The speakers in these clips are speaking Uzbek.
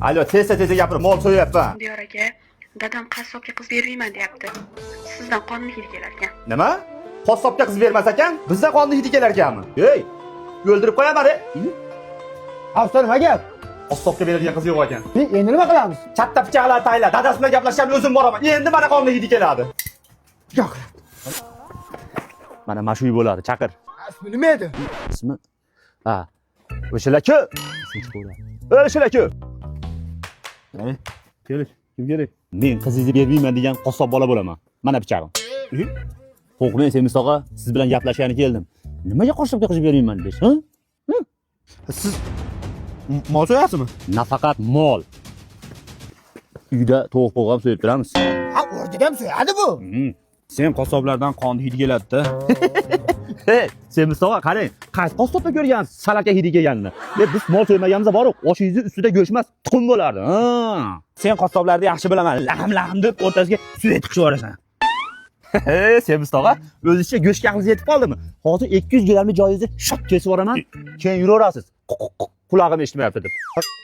Alo, tez gapir, mol so'yapman. Diyor aka, dadam qassobga qiz bermayman deyapti. Sizdan qonun hidi kelar ekan. Nima? Qassobga qiz bermas ekan, bizda qonni hidi kelar ekanmi? Ey, o'ldirib qo'yaman. Afson nima gap? Qassobga beradigan qiz yo'q ekan. Endi nima qilamiz? Katta pichoqlar tayla, dadasi bilan gaplashgan o'zim boraman. Endi mana qonni hidi keladi. Yo'q. Mana mashuy bo'ladi, chaqir. Ismi nima edi? Ismi? Ha. O'shalar-ku. O'shalar-ku. Keling, kim kerak? Men qizingizni bermayman degan qassob bola bo'laman. Mana pichog'im. Xo'p, men Semiz tog'a siz bilan gaplashgani keldim. Nimaga qassobga qiz bermayman deysiz, ha? Siz mol so'yapsizmi? Nafaqat mol. Uyda tovuq ham so'yib turamiz. Ha, o'rdiga ham so'yadi bu. Sen qassoblardan qon hidi keladi-da. Hey, Semiz tog'a qarang, qaysi qassobda ko'rgansiz salatga hidi kelganini? Biz mol so'ymaganimizda bor, oshingizni ustida go'shtmas, tuxum bo'lardi. Sen qassoblarni yaxshi bilaman. Lahm deb o'rtasiga suvet qilib yuborasan. Hey, Semiz tog'a, o'zingizcha go'shtga aqlingiz yetib qoldimi? Hozir 200 gramni joyingizni shot kesib yuboraman, keyin yuraverasiz. Qulog'im eshitmayapti deb.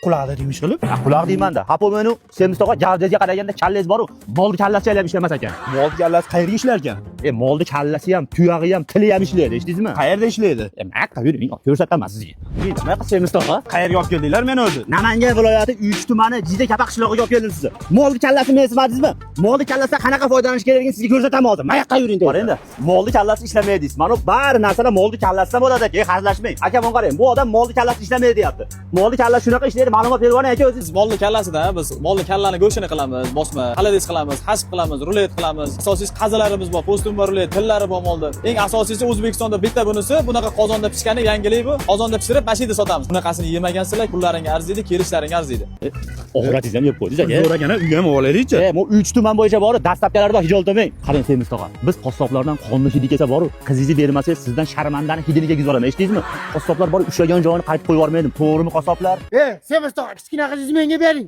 Quloqda deymish qilib. Quloq deyman-da. Hapomenu Semiz tog'a javjazga qaraganda kallangiz bor-ku, molni kallasi ham ishlamas ekan. Mol kallasi qayerga ishlar ekan? Molni kallasi ham, tuyog'i ham, tili ham ishlaydi, eshitdingizmi? Qayerda ishlaydi? Mayqa yuring, ko'rsataman sizga. Nima qilib Semiz tog'a? Qayerga olib keldinglar meni o'zi? Namangan viloyati Uychi tumani Jida Kapak qishlog'iga olib keldim sizni. Molni kallasi men esmadingizmi? Molni kallasidan qanaqa foydalanish kerakligini sizga ko'rsataman hozir. Mayqa yuring deb. Qara endi. Molni kallasi ishlamaydi deysiz. Mana bari narsalar molni kallasidan bo'ladi aka, hazillashmang. Aka, men qarang, bu odam molni kallasi ishlamaydi deyapti. Molni kallasi shunaqa ishlaydi, ma'lumot berib oling aka o'zingiz. Molni kallasida biz molni kallani go'shtini qilamiz, bosma, xalades qilamiz, hasp qilamiz, rulet qilamiz. Asosiy qazalarimiz bor, postum bor, rulet, tillari bor molda. Eng asosiysi O'zbekistonda bitta bunisi, bunaqa qozonda pishgani yangilik bu. Qozonda pishirib, mashida sotamiz. Bunaqasini yemagansizlar, pullaring arziydi, kelishlaring arziydi. Oxiratingiz ham yeb qo'ydingiz aka. So'ragani uyga ham olaylik-chi. Bu Uychi tuman bo'yicha bor, dastlabkilarda hijol tomang. Qarang Semiz tog'a, biz qassoblardan qonni hidi kelsa bor, qizingizni bermasangiz sizdan sharmandani hidini yegizib olaman, eshitdingizmi? Qassoblar bor, ushlagan joyini qaytib qo'yib yubormaydim. To'g'rimi qassoblar? Semiz tog'a, kichkina qizingizni menga bering.